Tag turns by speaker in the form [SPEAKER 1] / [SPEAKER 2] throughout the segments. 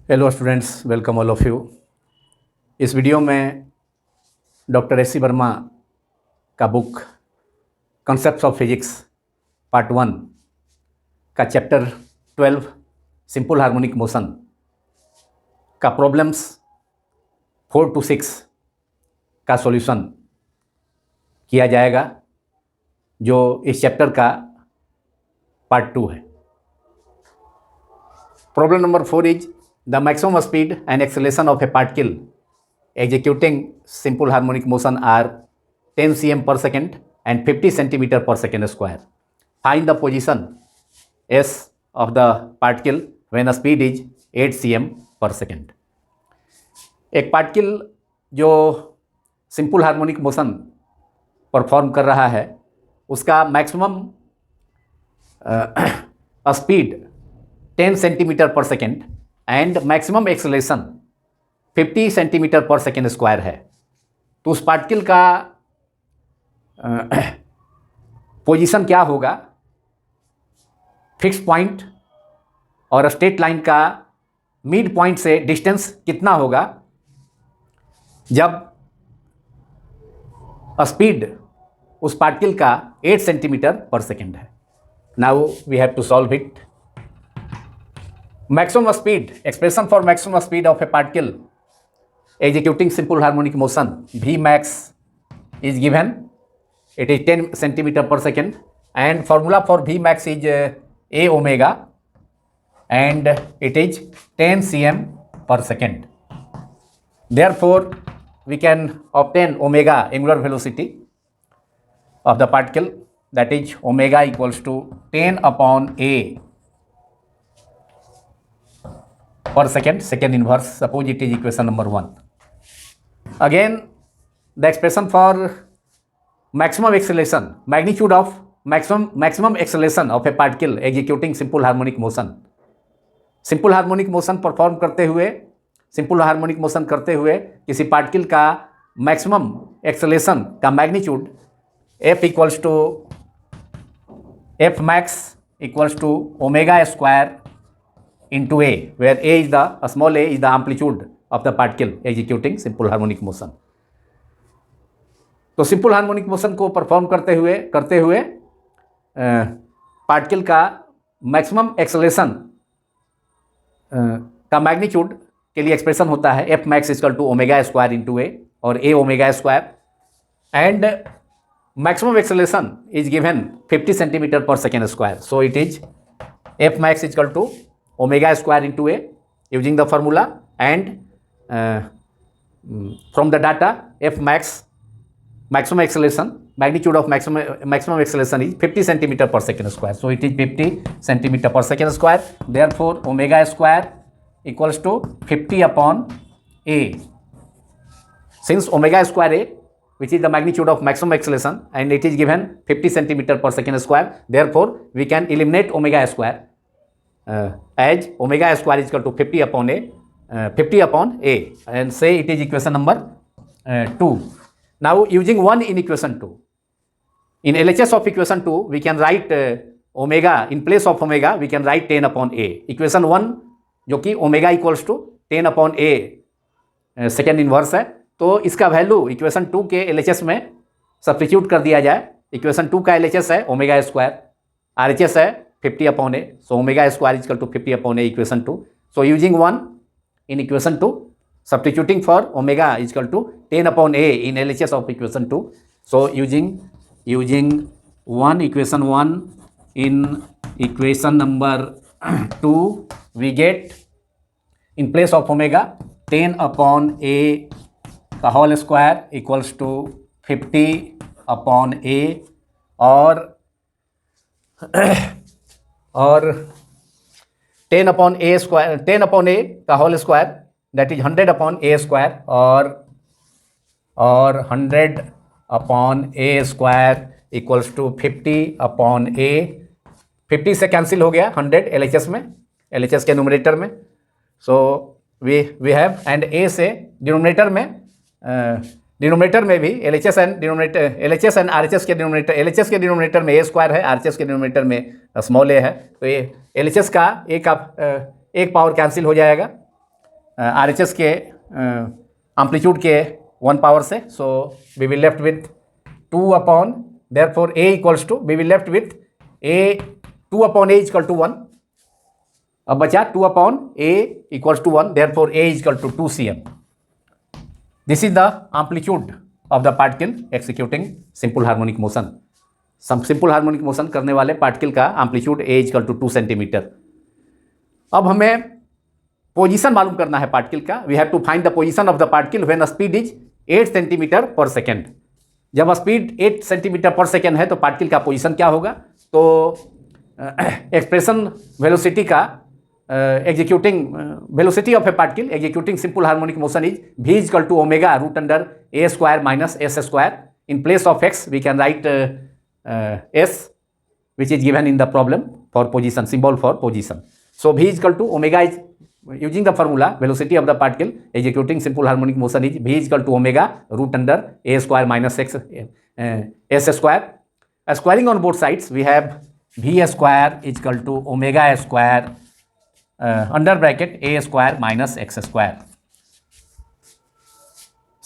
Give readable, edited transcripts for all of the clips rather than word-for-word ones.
[SPEAKER 1] Hello students, welcome all of you. इस video में doctor S C Verma का book concepts of physics part 1 का chapter 12 simple harmonic motion का problems 4 to 6 का solution किया जाएगा, जो इस चैप्टर का पार्ट 2 है। Problem number 4 is the maximum speed and acceleration of a particle executing simple harmonic motion are 10 cm per second and 50 centimeter per second square. Find the position s of the particle when the speed is 8 cm per second. एक particle जो simple harmonic motion perform कर रहा है, उसका maximum speed 10 centimetre पर second and maximum acceleration 50 centimetre पर second square है। तो उस पार्टिकल का पोजीशन क्या होगा, फिक्स पॉइंट और स्ट्रेट लाइन का मिड पॉइंट से डिस्टेंस कितना होगा जब स्पीड उस पार्टिकल का 8 सेंटीमीटर पर सेकेंड है। Now we have to solve it. Maximum speed, expression for maximum speed of a particle executing simple harmonic motion, Vmax is given. It is 10 centimeter per second, and formula for Vmax is A omega, and it is 10 cm per second. Therefore, we can obtain omega, angular velocity of the particle, that is omega equals to 10 upon A per second, second inverse. Suppose it is equation number 1. Again, the expression for maximum acceleration, magnitude of maximum acceleration of a particle executing simple harmonic motion. Simple harmonic motion perform करते हुए, simple harmonic motion करते हुए किसी particle का maximum acceleration का magnitude F equals to F max equals to omega square into A, where A is the small a is the amplitude of the particle executing simple harmonic motion. तो simple harmonic motion को perform करते हुए particle का maximum acceleration का magnitude के लिए expression होता है F max equal to omega square into A और A omega square, and maximum acceleration is given 50 centimetre पर second square. So it is F max equal to omega square into A using the formula, and from the data F max, maximum acceleration, magnitude of maximum acceleration is 50 centimeter per second square. So it is 50 centimeter per second square. Therefore omega square equals to 50 upon A. Since omega square A, which is the magnitude of maximum acceleration, and it is given 50 centimeter per second square, therefore we can eliminate omega square as omega square is equal to 50 upon A, and say it is equation number 2. Now using 1 in equation 2, in LHS of equation 2 we can write omega, in place of omega we can write 10 upon A. Equation 1 जो कि omega equals to 10 upon A second inverse है, तो इसका value equation 2 के LHS में substitute कर दिया जाए. इक्वेशन 2 का LHS है ओमेगा स्क्वायर, RHS है 50 upon A, so omega square is equal to 50 upon A equation 2. So using 1 in equation 2, substituting for omega is equal to 10 upon A in LHS of equation 2. So using 1 equation 1 in equation number 2, we get in place of omega 10 upon A का whole square equals to 50 upon A, और 10 upon A square, 10 upon A का whole square that is 100 upon A square, और 100 upon A square equals to 50 upon A. 50 से cancel हो गया 100 LHS में, LHS के numerator में. So we have, and A से डिनोमिनेटर में भी LHS एंड RHS के डिनोमिनेटर, LHS के डिनोमिनेटर में A स्क्वायर है, RHS के डिनोमिनेटर में स्मॉल a है, तो ये LHS का एक पावर कैंसिल हो जाएगा, RHS के एम्पलीट्यूड के 1 पावर से, so we will left with 2 upon, therefore A equals to, we will left with A 2 upon A equal to 1. अब बचा 2 upon A equals to 1, therefore A equal to 2 cm. This is the amplitude of the particle executing simple harmonic motion. Simple harmonic motion करने वाले पार्टिकल का amplitude A equal to 2 centimetre. अब हमें position मालूम करना है पार्टिकल का. We have to find the position of the particle when speed is 8 centimetre पर सेकेंड. जब स्पीड 8 सेंटीमीटर पर सेकेंड है तो पार्टिकल का पोजीशन क्या होगा? तो एक्सप्रेशन वेलोसिटी का executing velocity of a particle executing simple harmonic motion is v is equal to omega root under a square minus s square. In place of x we can write s, which is given in the problem for position, symbol for position. So v is equal to omega is, using the formula, velocity of the particle executing simple harmonic motion is v is equal to omega root under a square minus x s square. Squaring on both sides we have v square is equal to omega square under bracket a square minus x square.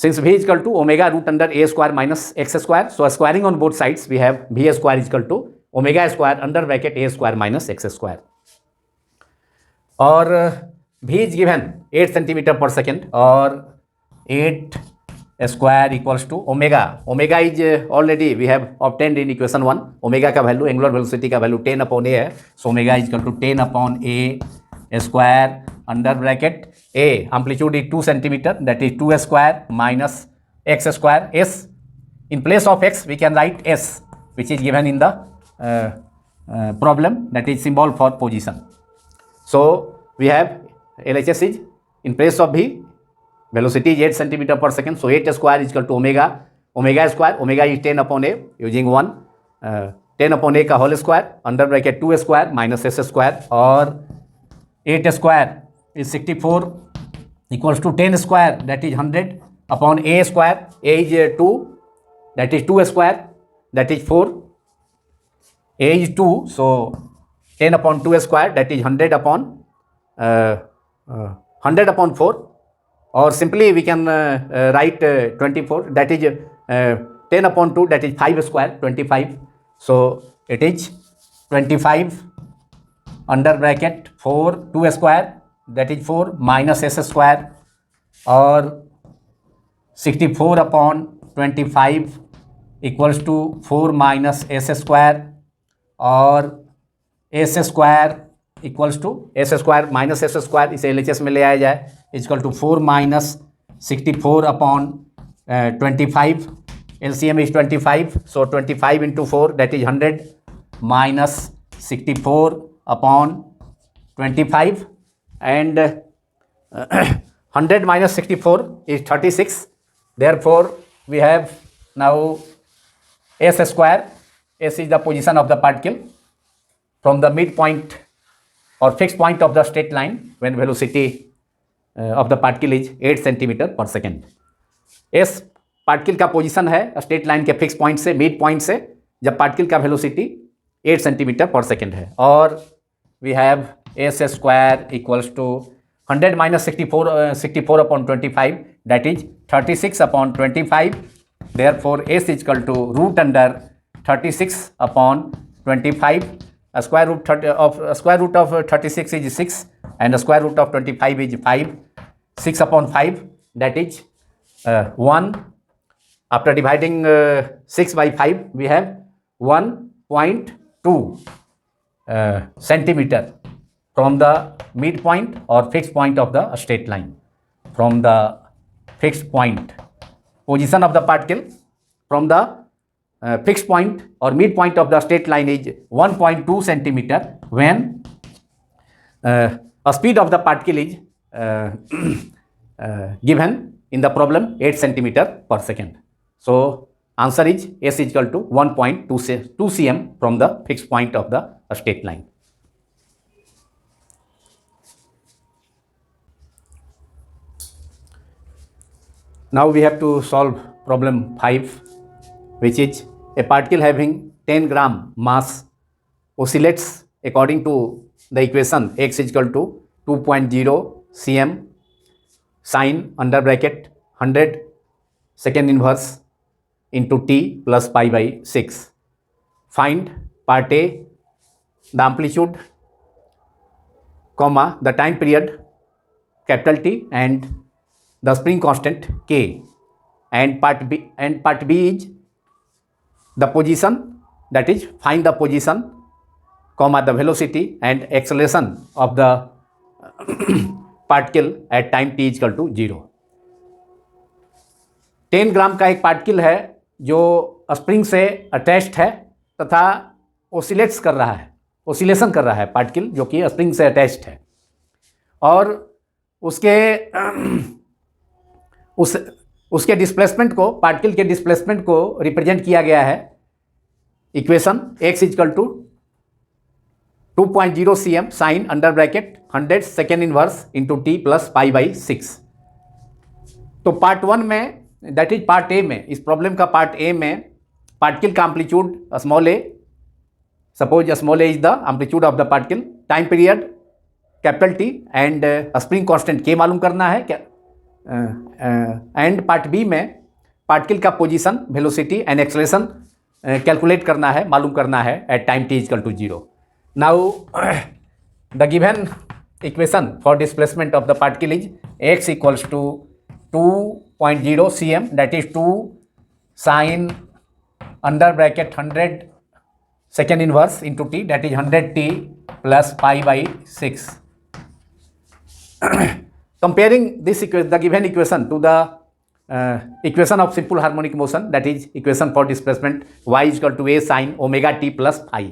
[SPEAKER 1] Since v is equal to omega root under a square minus x square, so squaring on both sides we have v square is equal to omega square under bracket a square minus x square. और v is given 8 centimeter per second और 8 square equals to omega. Omega is already we have obtained in equation 1. Omega का value, angular velocity का value 10 upon a है. So omega is equal to 10 upon a square under bracket a, amplitude is 2 centimeter, that is 2 square minus x square. S, in place of x we can write s, which is given in the problem, that is symbol for position. So we have LHS is in place of v, velocity is 8 centimeter per second, so 8 square is equal to omega square. Omega is 10 upon a, using 1 10 upon a का whole square under bracket 2 square minus s square, और 8 square is 64 equals to 10 square, that is 100 upon a square. A is 2, that is 2 square, that is 4. A is 2, so 10 upon 2 square, that is 100 upon 100 upon 4, or simply we can write 24, that is 10 upon 2, that is 5 square, 25. So it is 25 under bracket 4 2 square, that is 4 minus s square, और 64 अपॉन 25 equals to 4 minus s square, और s square equals to s square minus s square, इसे LHS में ले आया जाए, equal to 4 minus 64 अपॉन 25. LCM is 25, so 25 into 4 that is 100 minus 64 upon 25, and 100 minus 64 is 36. Therefore we have now s square. S is the position of the particle from the midpoint or fixed point of the straight line when velocity of the particle is 8 centimeter per second. S particle का position है straight line के fix point से, mid point से, जब particle का velocity 8 centimetre पर second है. और we have s square equals to 100 minus 64 upon 25, that is 36 upon 25. Therefore s is equal to root under 36 upon 25. Square root of 36 is 6, and the square root of 25 is 5. 6 upon 5, that is 1. After dividing 6 by 5 we have 1.2 centimeter from the midpoint or fixed point of the straight line. From the fixed point, position of the particle from the fixed point or midpoint of the straight line is 1.2 centimeter when a speed of the particle is given in the problem 8 centimeter per second. So answer is s is equal to 1.2 cm from the fixed point of the straight line. Now we have to solve problem 5, which is a particle having 10 gram mass oscillates according to the equation x is equal to 2.0 cm sine under bracket 100 second inverse into t plus pi by 6. Find part A, the amplitude, comma, the time period capital T and the spring constant K, and part B is the position, that is find the position, comma, the velocity and acceleration of the particle at time t equal to 0. 10 gram का एक particle है जो spring से attached है तथा ओसिलेट्स कर रहा है, ओसिलेशन कर रहा है पार्टिकल जो कि स्प्रिंग से अटैच्ड है, और उसके डिस्प्लेसमेंट को, पार्टिकल के डिस्प्लेसमेंट को रिप्रेजेंट किया गया है equation x equal to 2.0 cm sine under bracket 100 second inverse into t plus pi by 6. तो पार्ट 1 में, दैट इज पार्ट ए में, इस प्रॉब्लम का पार्ट ए में पार्टिकल का amplitude small a, suppose small a is the amplitude of the particle, time period capital T and spring constant के मालूम करना है क्या, एंड पार्ट बी में पार्टिकल का position, velocity and acceleration calculate करना है, मालूम करना है at time t equal to 0. Now the given equation for displacement of the particle is x equals to 2.0 cm, that is 2 sine under bracket 100 second inverse into t, that is 100t plus pi by 6. Comparing this equation, the given equation to the equation of simple harmonic motion, that is equation for displacement y is equal to a sine omega t plus phi.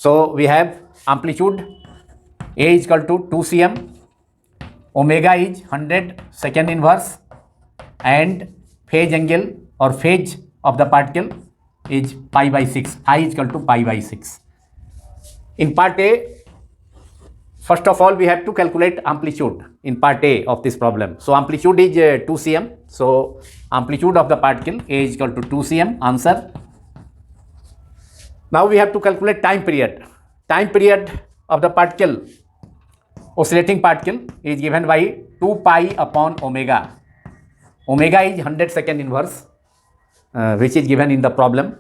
[SPEAKER 1] So we have amplitude A is equal to 2 cm, omega is 100 second inverse, and phase angle or phase of the particle is pi by 6, phi is equal to pi by 6. In part A, first of all we have to calculate amplitude in part A of this problem. So amplitude is 2 cm, so amplitude of the particle A is equal to 2 cm, answer. Now we have to calculate time period. Time period of the particle, oscillating particle, is given by 2 pi upon omega. Omega is 100 second inverse, which is given in the problem.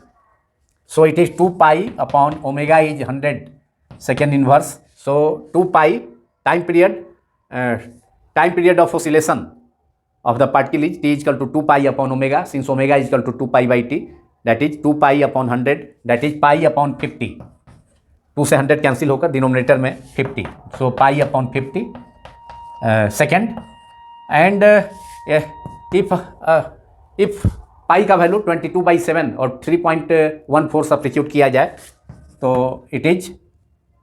[SPEAKER 1] So it is 2 pi upon omega is 100 second inverse. So 2 pi time period of oscillation of the particle is t is equal to 2 pi upon omega, since omega is equal to 2 pi by t. That is 2 pi upon 100, that is pi upon 50. 2 से 100 cancel होकर denominator में 50, so pi upon 50 second. And if pi का value 22/7 और 3.14 substitute किया जाए तो it is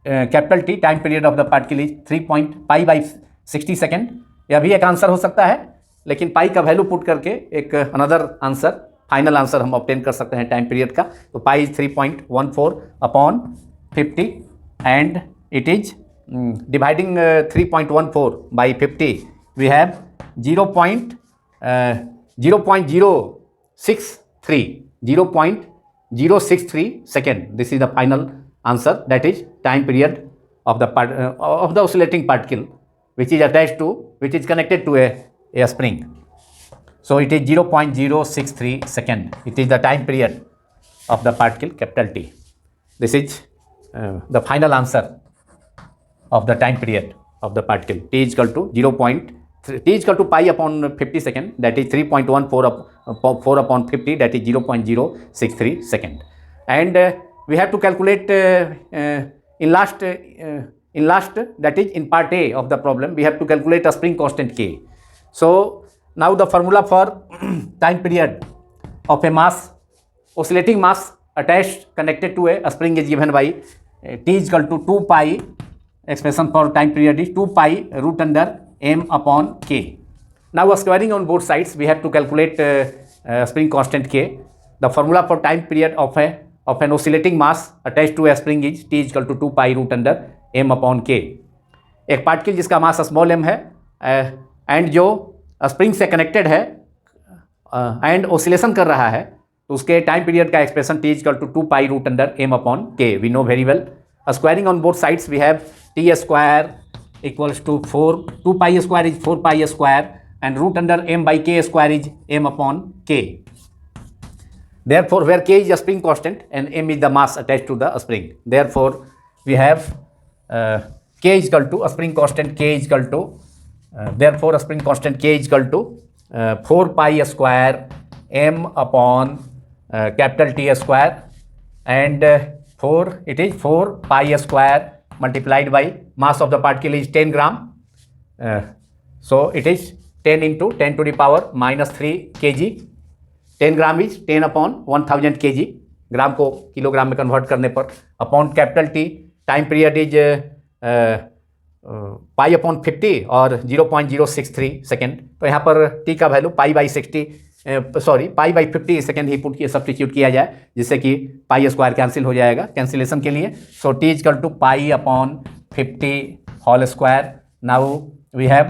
[SPEAKER 1] capital T, time period of the particle is 3.pi/60 second. यह भी एक आंसर हो सकता है, लेकिन पाई का वैल्यू पुट करके एक अनदर आंसर, फाइनल आंसर हम ऑब्टेन कर सकते हैं टाइम पीरियड का. तो pi is 3.14 upon 50 and it is dividing 3.14 by 50 we have 0.063 second. This is the final answer, that is time period of the oscillating particle which is connected to a spring. So it is 0.063 second. It is the time period of the particle capital T. This is the final answer of the time period of the particle. T is equal to T is equal to pi upon 50 second, that is 3.14 upon 50, that is 0.063 second. And we have to calculate in last, that is in part A of the problem, we have to calculate a spring constant K. So now the formula for time period of a mass, oscillating mass attached, connected to a spring is given by T is equal to 2 pi, expression for time period is 2 pi root under m upon K. Now squaring on both sides, we have to calculate spring constant K. The formula for time period of an oscillating mass attached to a spring is T is equal to 2 pi root under m upon K. एक particle जिसका mass small m है and जो spring से connected है and oscillation कर रहा है, तो उसके टाइम पीरियड का expression t is equal to 2 pi root under m upon K. We know very well. Squaring on both sides, we have t square equals to 2 pi square is 4 pi square and root under m by k square is m upon k. Therefore, where k is a spring constant and m is the mass attached to the spring, therefore we have k is equal to a spring constant k is equal to therefore a spring constant k is equal to 4 pi square m upon capital T square, and 4 pi square multiplied by mass of the particle is 10 gram. So it is 10 into 10 to the power minus 3 kg. 10 gram is 10 upon 1000 kg, ग्राम को kilogram में convert करने पर, upon capital T, time period is pi upon 50 और 0.063 second. तो यहाँ पर T का value pi by 50 second he put किया, सब्सटीट्यूट किया जाए, जिससे कि पाई स्क्वायर कैंसिल हो जाएगा कैंसिलेशन के लिए. So T is equal to pi upon 50 whole square. Now we have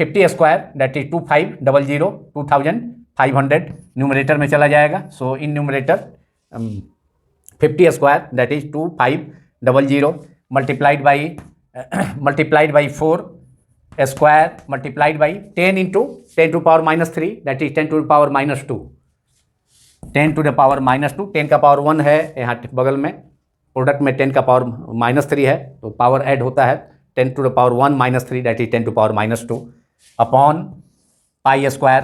[SPEAKER 1] 50 square that is 2500 numerator में चला जाएगा. So in numerator 50 square that is 2500 multiplied by 4 square multiplied by 10 into 10 to power minus 3 that is 10 to the power minus 2. 10 to the power minus 2, 10 का power 1 है यहाँ बगल में, product में 10 का पावर माइनस 3 है, तो पावर ऐड होता है 10 to the power 1 minus 3 that is 10 to power minus 2 upon pi square.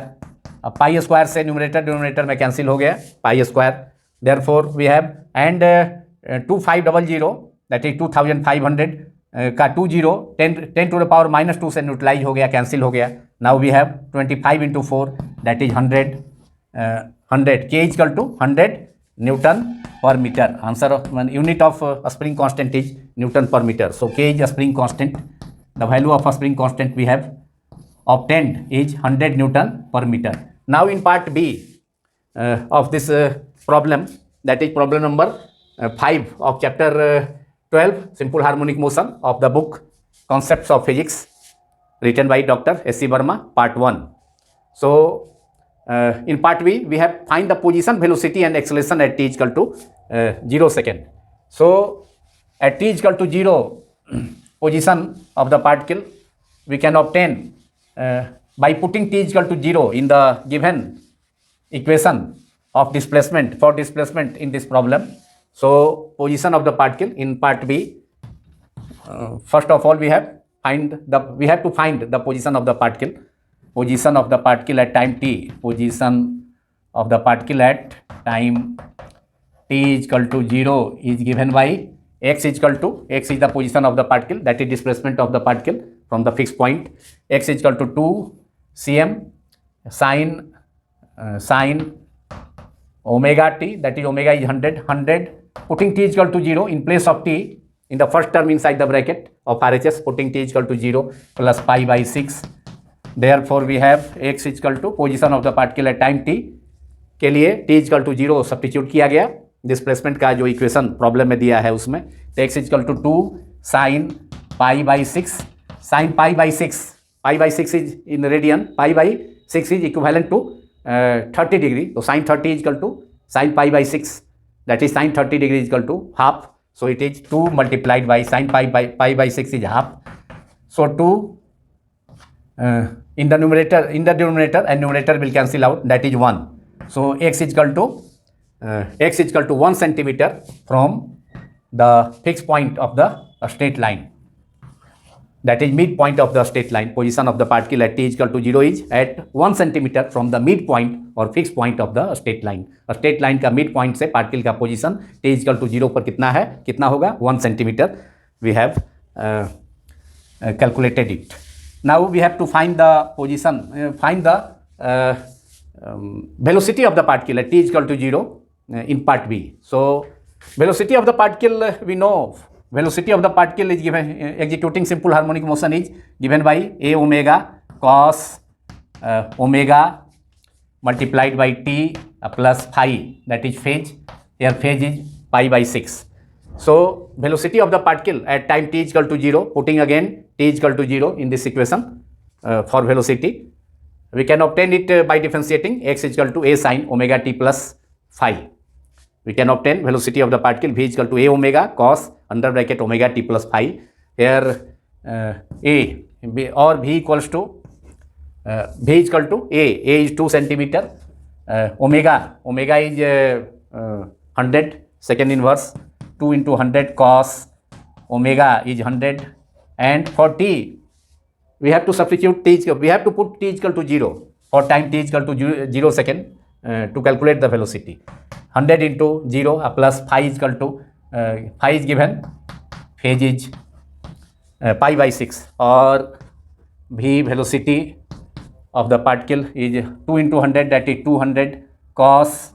[SPEAKER 1] अब पाई स्क्वायर से न्यूमरेटर में कैंसिल हो गया pi square. Therefore we have and 2500 that is 2500 का 20 10 टू द पावर माइनस 2 से न्यूट्रलाइज हो गया, कैंसिल हो गया. Now we have 25 into 4 that is 100 k is equal to 100 newton per metre. Answer of unit of spring constant is newton per metre. So k is spring constant. The value of spring constant we have obtained is 100 Newton per meter. Now in part B of this problem, that is problem number 5 of chapter 12 simple harmonic motion of the book Concepts of Physics, written by Dr. S.C. Verma, part 1. So in part B we have find the position, velocity and acceleration at t is equal to 0 second. So at t is equal to 0 position of the particle we can obtain by putting t is equal to 0 in the given equation of displacement for displacement in this problem. So position of the particle in part B, first of all we have to find the position of the particle. Position of the particle at time t. Position of the particle at time t is equal to 0 is given by x is equal to, x is the position of the particle, that is displacement of the particle from the fixed point. X is equal to 2 cm sin omega t, that is omega is 100. Putting t is equal to 0 in place of t in the first term inside the bracket of RHS, putting t is equal to 0 plus pi by 6. Therefore we have x is equal to position of the particle at time t के लिए t is equal to 0 substitute किया गया displacement का जो equation problem में दिया है उसमें. तो x is equal to 2 sin pi by 6. Sin pi by 6 is in radian, pi by 6 is equivalent to 30 degree. So sin 30 is equal to sin pi by 6, that is sin 30 degree is equal to half. So it is 2 multiplied by sin pi by 6 is half. So 2 in the denominator and numerator will cancel out, that is 1. So x is equal to 1 centimeter from the fixed point of the straight line, that is midpoint of the straight line. Position of the particle at t is equal to 0 is at 1 centimeter from the midpoint or fixed point of the straight line. Straight line का mid point से particle का position t is equal to 0 पर कितना होगा 1 centimetre. We have calculated it. Now we have to find the position, find the velocity of the particle at t is equal to 0 in part B. So velocity of the particle, we know velocity of the particle is given, executing simple harmonic motion is given by a omega cos omega multiplied by t plus phi, that is phase. Here phase is pi by 6. So velocity of the particle at time t is equal to 0, putting again t is equal to 0 in this equation for velocity. We can obtain it by differentiating x is equal to a sin omega t plus phi. We can obtain velocity of the particle v is equal to a omega cos under bracket omega t plus phi. Here a or v equals to V is equal to A is 2 centimeter, omega is 100 second inverse, 2 into 100 cos omega is 100, and for t we have to substitute we have to put t is equal to 0 for time t is equal to 0 second to calculate the velocity. 100 into 0 plus phi is equal to phi is given, phase is pi by 6, or v velocity of the particle is 2 into 100, that is 200 cos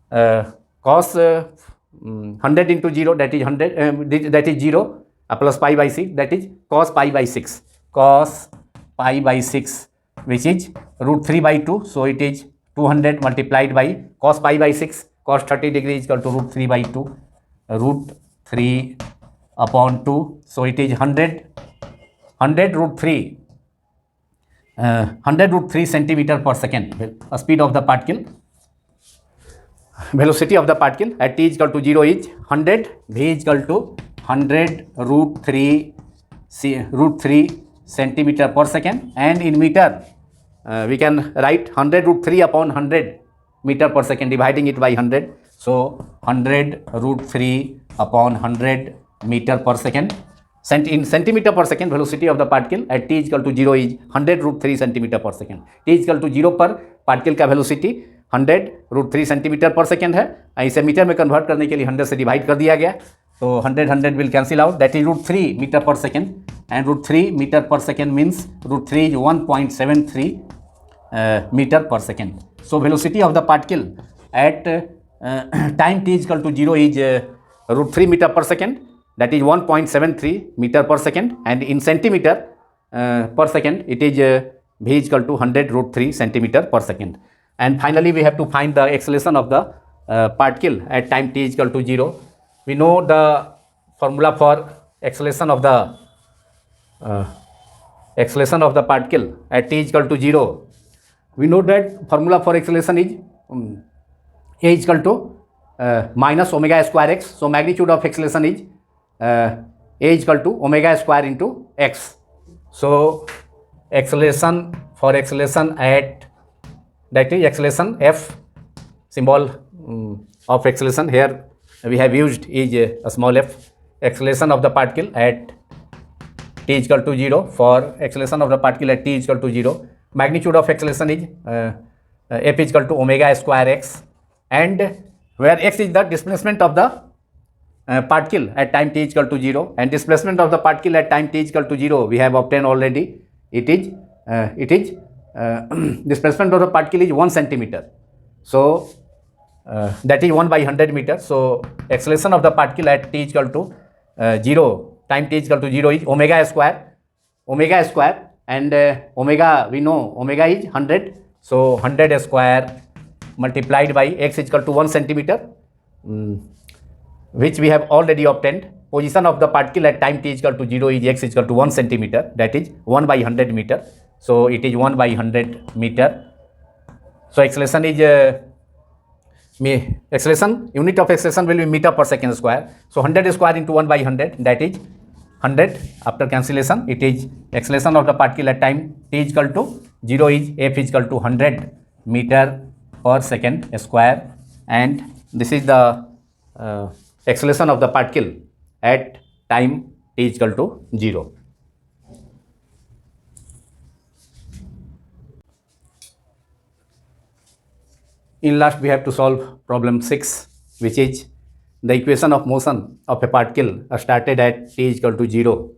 [SPEAKER 1] 100 into 0, that is 100, that is 0, plus pi by 6, that is cos pi by 6, cos pi by 6, which is root 3 by 2. So it is 200 multiplied by cos pi by 6, cos 30 degree is equal to root 3 by 2, root 3 upon 2. So it is 100 root 3 100 root 3 centimeter per second, speed of the particle. Velocity of the particle at t is equal to 0 is 100, v is equal to 100 root 3 centimeter per second, and in meter we can write 100 root 3 upon 100 meter per second, dividing it by 100. So 100 root 3 upon 100 meter per second. In centimeter per second, velocity of the particle at t is equal to 0 is 100 root 3 centimeter per second. t is equal to 0 पर particle का velocity 100 root 3 centimetre पर second है. इसे metre में convert करने के लिए 100 से डिवाइड कर दिया गया, तो 100 will cancel out, that is root 3 metre per second, and root 3 metre per second means root 3 is 1.73 meter per second. So velocity of the particle at time t is equal to 0 is root 3 meter per second, that is 1.73 meter per second, and in centimeter per second it is v is equal to 100 root 3 centimeter per second. And finally we have to find the acceleration of the particle at time t is equal to 0. We know the formula for acceleration of the particle at t is equal to 0. We know that formula for acceleration is a is equal to minus omega square x. So magnitude of acceleration is a is equal to omega square into x. So acceleration at, that is acceleration f, symbol of acceleration here we have used is a small f. Acceleration of the particle at t is equal to 0. For acceleration of the particle at t is equal to 0, magnitude of acceleration is f is equal to omega square x, and where x is the displacement of the particle at time t is equal to 0, and displacement of the particle at time t is equal to 0 we have obtained already. It is displacement of the particle is 1 centimeter. So that is 1 by 100 meter. So acceleration of the particle at t is equal to 0, time t is equal to 0 is omega square, and omega, we know omega is 100. So 100 square multiplied by x is equal to 1 centimeter, which we have already obtained. Position of the particle at time t is equal to 0 is x is equal to 1 centimeter, that is 1 by 100 meter. So it is 1 by 100 meter. So acceleration is unit of acceleration will be meter per second square. So 100 square into 1 by 100, that is 100. After cancellation, it is acceleration of the particle at time t is equal to 0 is f is equal to 100 meter per second square, and this is the acceleration of the particle at time t is equal to 0. In last, we have to solve problem 6, which is the equation of motion of a particle started at t is equal to 0.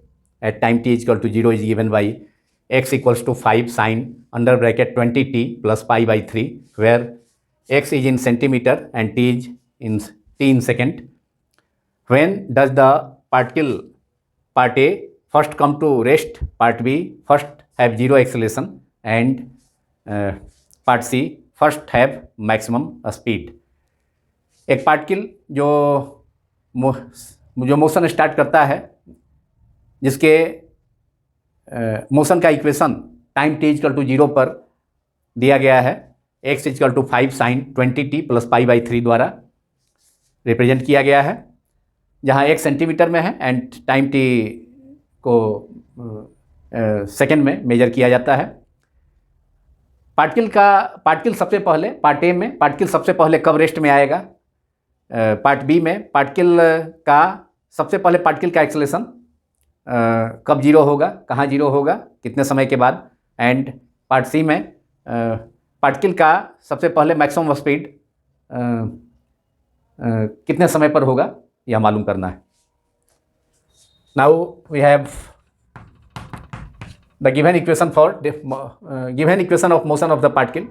[SPEAKER 1] At time t is equal to 0 is given by x equals to 5 sine under bracket 20t plus pi by 3, where x is in centimeter and t is in second. When does the particle part A first come to rest, part B first have zero acceleration, and part C first have maximum speed. एक particle जो motion start करता है, जिसके motion का equation time t equal to 0 पर दिया गया है, x equal to 5 sine 20t plus pi by 3 द्वारा रिप्रेजेंट किया गया है, जहां x सेंटीमीटर में है एंड टाइम t को सेकेंड में मेजर किया जाता है. पार्टिकल सबसे पहले पार्ट ए में पार्टिकल सबसे पहले कब रेस्ट में आएगा, पार्ट बी में पार्टिकल का सबसे पहले पार्टिकल का एक्सेलरेशन कब जीरो होगा, कहाँ जीरो होगा, कितने समय के बाद, एंड पार्ट सी में पार्टिकल का सबसे पहले मैक्सिमम स्पीड कितने समय पर होगा, यह मालूम करना है। Now we have the given equation for given equation of motion of the particle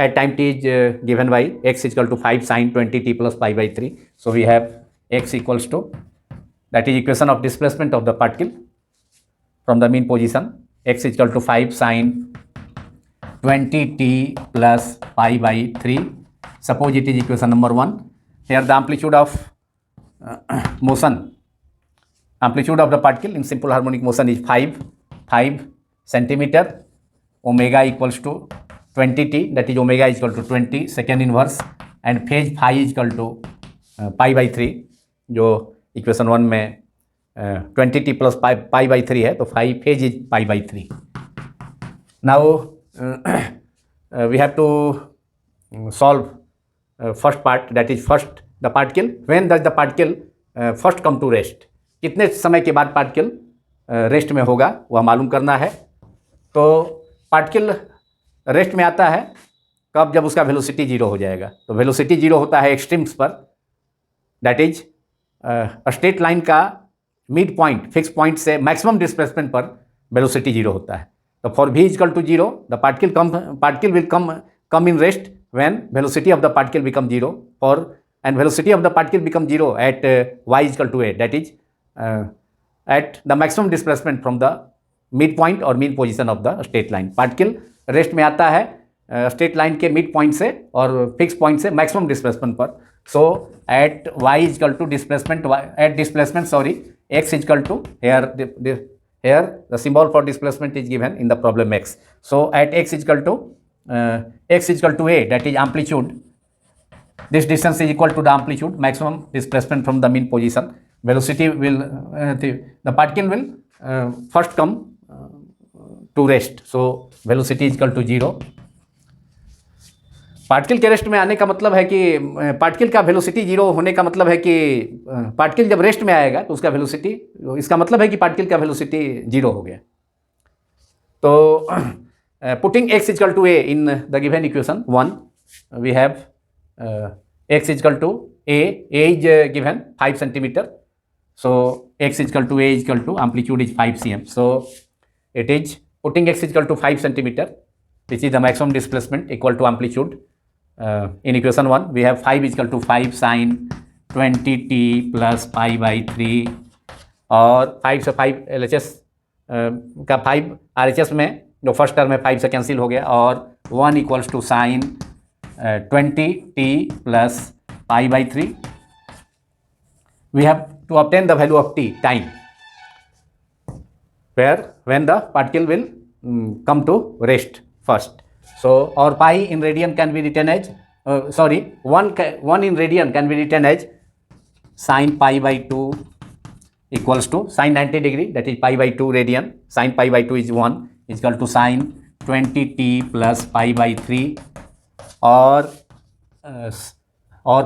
[SPEAKER 1] at time t is given by x is equal to 5 sin 20 t plus pi by 3. So we have x equals to, that is equation of displacement of the particle from the mean position, x is equal to 5 sin 20 t plus pi by 3. Suppose it is equation number 1. Here the amplitude of motion, amplitude of the particle in simple harmonic motion is 5 centimeter, omega equals to 20t, that is omega is equal to 20 second inverse, and phase phi is equal to pi by 3, जो equation 1 में 20t plus pi by 3 है, तो phi phase is pi by 3. Now we have to solve first part, that is first the particle, when does the particle first come to rest, कितने समय के बाद particle rest में होगा वह मालूम करना है। तो पार्टिकल रेस्ट में आता है कब, जब उसका वेलोसिटी जीरो हो जाएगा। तो वेलोसिटी जीरो होता है एक्सट्रीम्स पर, दैट इज स्ट्रेट लाइन का मिड पॉइंट फिक्स पॉइंट से मैक्सिमम डिस्प्लेसमेंट पर वेलोसिटी जीरो होता है। तो for v equal to zero the particle will come in rest when velocity of the particle become zero, for and velocity of the particle become zero at y equal to a, that is at the maximum displacement from the midpoint or mean position of the straight line. Particle rest में आता है straight line के mid point से और fix point से maximum displacement पर। So at y is equal to displacement, at displacement sorry x is equal to here the symbol for displacement is given in the problem x. So at x is equal to a, that is amplitude, this distance is equal to the amplitude, maximum displacement from the mean position. Velocity will the particle will first come to rest. So velocity is equal to 0. Particle के rest में आने का मतलब है कि particle का velocity zero होने का मतलब है कि पार्टिकल जब रेस्ट में आएगा तो उसका वेलोसिटी, इसका मतलब है कि पार्टिकल का वेलोसिटी जीरो हो गया। तो putting x is equal to a in the given equation 1, we have x is equal to a is given 5 centimetre. So x is equal to amplitude is 5 cm. So it is putting x is equal to 5 centimeter, which is the maximum displacement equal to amplitude. In equation 1 we have 5 is equal to 5 sin 20t plus pi by 3, और 5 से 5 LHS का 5 RHS में जो first term है 5 से cancel हो गया, और 1 equals to sine 20t plus pi by 3. We have to obtain the value of t, time, where when the particle will come to rest first. So our pi in radian can be written as 1 in radian can be written as sin pi by 2 equals to sin 90 degree, that is pi by 2 radian, sin pi by 2 is 1 is equal to sin 20t plus pi by 3, और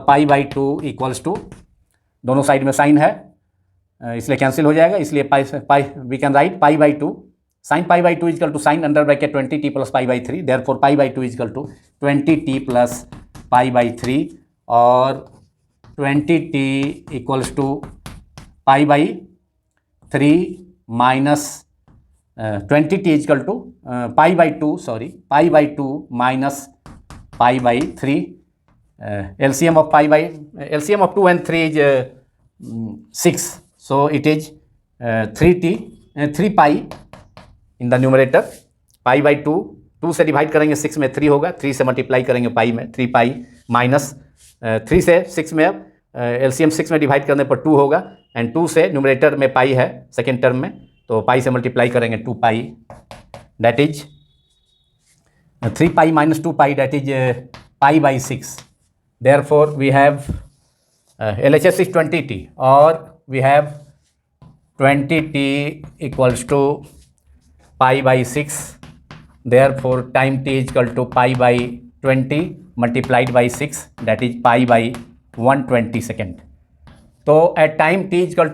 [SPEAKER 1] pi by 2 equals to, दोनों side में sine है इसलिए cancel हो जाएगा, इसलिए pi we can write pi by 2, sine pi by 2 is equal to sine under bracket 20t plus pi by 3, therefore pi by 2 is equal to 20t plus pi by 3, और 20t equals to pi by 3 minus 20t is equal to pi by 2 minus pi by 3. LCM of 2 and 3 is 6. So it is 3 pi in the numerator, pi by 2 से divide करेंगे 6 में 3 होगा, 3 से multiply करेंगे पाई में 3 pi minus 3 से 6 में, अब LCM 6 में डिवाइड करने पर 2 होगा, एंड 2 से न्यूमरेटर में पाई है सेकेंड टर्म में, तो पाई से मल्टीप्लाई करेंगे 2 pi, that is 3 pi minus 2 pi, that is pi by 6. Therefore we have LHS is 20t, or we have 20t equals to pi by 6 therefore time t is equal to pi by 20 multiplied by 6, that is pi by 120 second. तो at time t is equal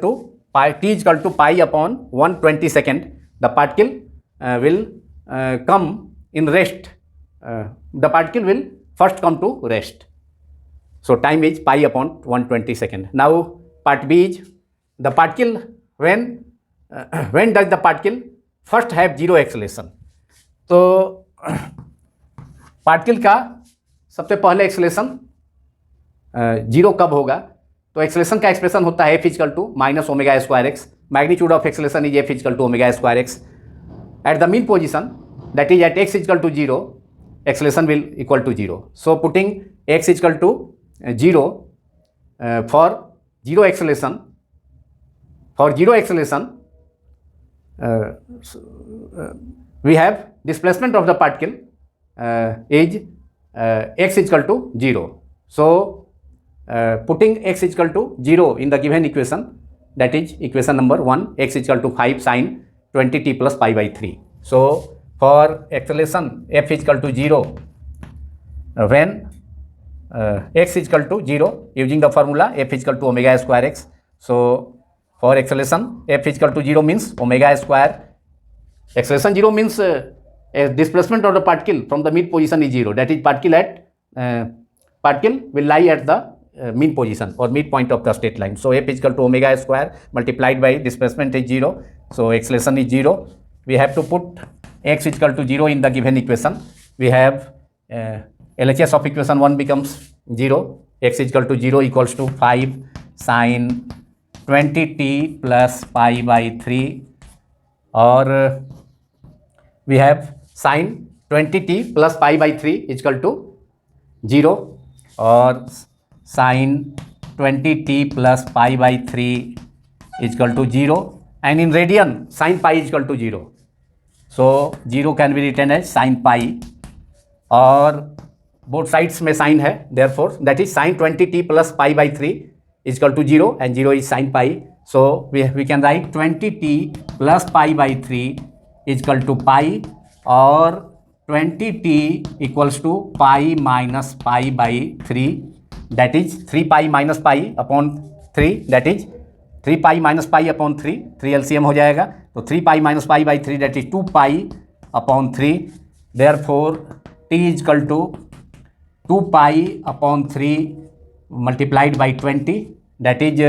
[SPEAKER 1] to pi upon 120 second, the particle will come in rest. The particle will first come to rest. So time is pi upon 120 second. Now part B is the particle when does the particle first have zero acceleration. तो particle का सबसे पहले acceleration zero कब होगा. तो acceleration का expression होता है f equal to minus omega square x. Magnitude of acceleration is f equal to omega square x. At the mean position, that is at x equal to zero, acceleration will equal to zero. So putting x equal to zero for zero acceleration, we have displacement of the particle is x is equal to 0. So putting x is equal to 0 in the given equation, that is equation number 1, x is equal to 5 sin 20t plus pi by 3. So for acceleration f is equal to 0 when x is equal to 0 using the formula f is equal to omega square x. So for acceleration f is equal to 0 means omega square. Acceleration 0 means displacement of the particle from the mid position is 0. That is particle will lie at the mean position or mid point of the straight line. So f is equal to omega square multiplied by displacement is 0. So acceleration is 0. We have to put x is equal to 0 in the given equation. We have LHS of equation 1 becomes 0. X is equal to 0 equals to 5 sin 20t plus pi by 3, or we have sin 20t plus pi by 3 is equal to 0, or sin 20t plus pi by 3 is equal to 0, and in radian sin pi is equal to 0. So 0 can be written as sin pi, और both sides में sin है, therefore that is sin 20t plus pi by 3 is equal to 0, and 0 is sin pi. So we can write 20t plus pi by 3 is equal to pi, or 20t equals to pi minus pi by 3, that is 3 pi minus pi upon 3, that is 3 pi minus pi upon 3, 3 LCM हो जाएगा. तो 3 pi minus pi by 3, that is 2 pi upon 3. Therefore t is equal to 2 pi upon 3 multiplied by 20, that is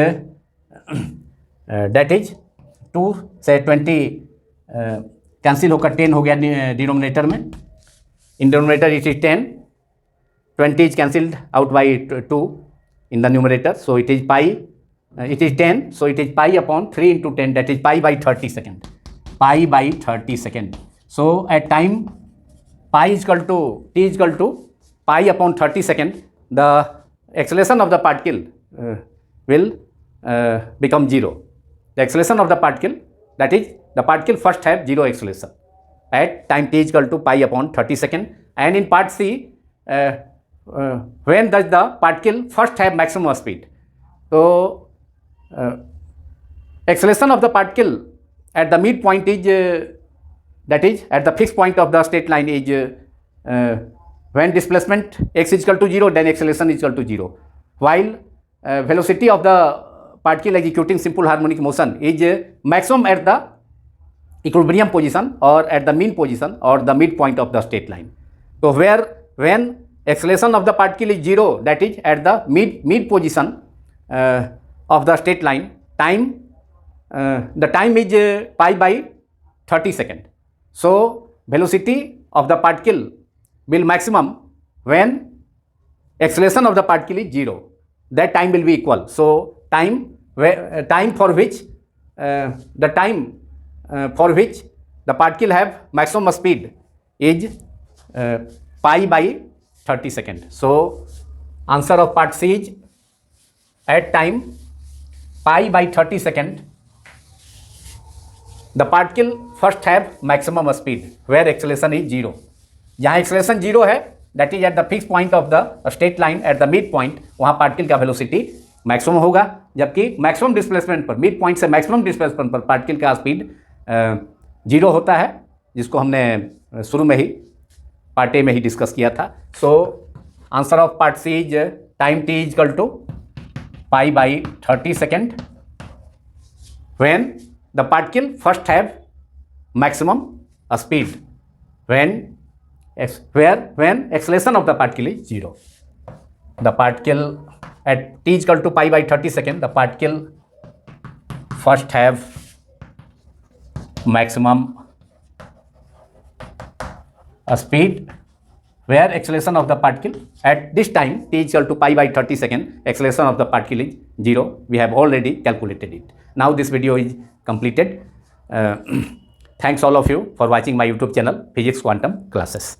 [SPEAKER 1] 2 से 20 cancel होकर 10 हो गया denominator में. In denominator it is 10, 20 is cancelled out by 2 in the numerator. So it is pi, it is 10, so it is pi upon 3 into 10, that is pi by 30 second. Pi by 30 second. So at time pi is equal to t is equal to pi upon 30 second, the acceleration of the particle will become 0. The acceleration of the particle, that is the particle first have 0 acceleration at time t is equal to pi upon 30 second. And in part C, when does the particle first have maximum speed. So acceleration of the particle at the midpoint is that is at the fixed point of the straight line is when displacement x is equal to 0, then acceleration is equal to 0, while velocity of the particle executing simple harmonic motion is maximum at the equilibrium position or at the mean position or the midpoint of the straight line. So when acceleration of the particle is 0, that is at the mid position of the straight line, the time is pi by 30 second. So velocity of the particle will maximum when acceleration of the particle is 0. That time will be equal. So time for which the particle have maximum speed is pi by 30 second. So answer of part C is at time pi by 30 second, the particle first have maximum speed where acceleration is 0. जहाँ acceleration 0 है, that is at the fixed point of the straight line at the mid point, वहाँ particle का velocity maximum होगा, जबकि maximum displacement पर, mid point से maximum displacement पर particle का स्पीड 0 होता है. जिसको हमने शुरू में ही पार्ट ए में ही डिस्कस किया था. So answer of part C is time t is equal to pi by 30 second when the particle first have maximum speed when acceleration of the particle is 0. The particle at t is equal to pi by 30 second, the particle first have maximum speed where acceleration of the particle at this time t is equal to pi by 30 second, acceleration of the particle is 0. We have already calculated it. Now this video is completed. Thanks all of you for watching my YouTube channel Physics Quantum Classes.